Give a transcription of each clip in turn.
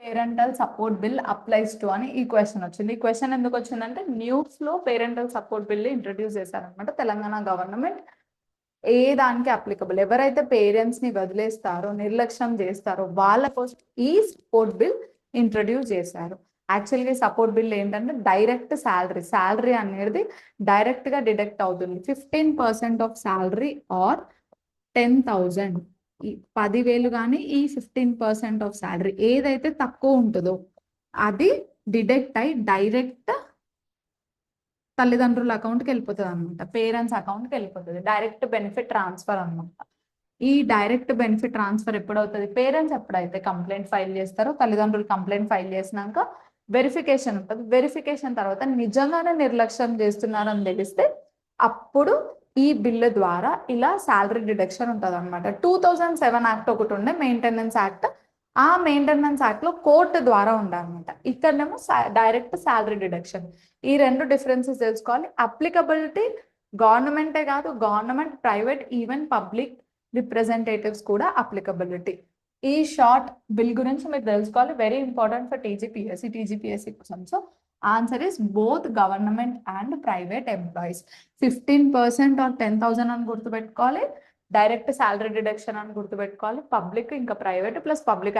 Parental support bill applies to అని ఈ question వచ్చింది. ఈ క్వశ్చన్ ఎందుకు వచ్చిందంటే న్యూస్ లో పేరెంటల్ సపోర్ట్ బిల్ ఇంట్రడ్యూస్ చేశారనమాట తెలంగాణ గవర్నమెంట్. ఏ దానికి అప్లికబుల్, ఎవరైతే పేరెంట్స్ ని వదిలేస్తారో నిర్లక్ష్యం చేస్తారో వాళ్ళ కోసం ఈ సపోర్ట్ బిల్ ఇంట్రడ్యూస్ చేశారు. యాక్చువల్గా సపోర్ట్ బిల్ ఏంటంటే డైరెక్ట్ శాలరీ అనేది డైరెక్ట్ గా డిడక్ట్ అవుతుంది. 15% ఆఫ్ శాలరీ ఆర్ 10,000 ఈ 10,000 కానీ ఈ 15% ఆఫ్ శాలరీ ఏదైతే తక్కువ ఉంటుందో అది డిడక్ట్ అయి డైరెక్ట్ తల్లిదండ్రుల అకౌంట్కి వెళ్ళిపోతుంది అనమాట, పేరెంట్స్ అకౌంట్కి వెళ్ళిపోతుంది. డైరెక్ట్ బెనిఫిట్ ట్రాన్స్ఫర్ అనమాట. ఈ డైరెక్ట్ బెనిఫిట్ ట్రాన్స్ఫర్ ఎప్పుడవుతుంది? పేరెంట్స్ ఎప్పుడైతే కంప్లైంట్ ఫైల్ చేస్తారో, తల్లిదండ్రులు కంప్లైంట్ ఫైల్ చేసినాక వెరిఫికేషన్ ఉంటుంది. వెరిఫికేషన్ తర్వాత నిజంగానే నిర్లక్ష్యం చేస్తున్నారని తెలిస్తే అప్పుడు ఈ బిల్లు ద్వారా ఇలా శాలరీ డిడక్షన్ ఉంటుంది అనమాట. 2007 యాక్ట్ ఒకటి ఉండే మెయింటెనెన్స్ యాక్ట్. ఆ మెయింటెనెన్స్ యాక్ట్ లో కోర్టు ద్వారా ఉండాలన్నమాట. ఇక్కడనేమో డైరెక్ట్ శాలరీ డిడక్షన్. ఈ రెండు డిఫరెన్సెస్ తెలుసుకోవాలి. అప్లికబిలిటీ గవర్నమెంటే కాదు, government, private, even public representatives కూడా అప్లికబిలిటీ. ఈ షార్ట్ బిల్ గురించి మీరు తెలుసుకోవాలి. వెరీ ఇంపార్టెంట్ ఫర్ టీజీపీఎస్సీ కోసం. So answer is both government and private employees. 15% or 10,000 అని గుర్తుపెట్టుకోవాలి. డైరెక్ట్ శాలరీ డిడక్షన్ అని గుర్తుపెట్టుకోవాలి. పబ్లిక్ ఇంకా ప్రైవేట్ ప్లస్ పబ్లిక్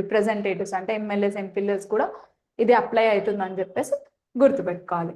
రిప్రజెంటేటివ్స్ అంటే ఎమ్మెల్యేస్ ఎంపీఎల్స్ కూడా ఇది అప్లై అవుతుందని చెప్పేసి గుర్తుపెట్టుకోవాలి.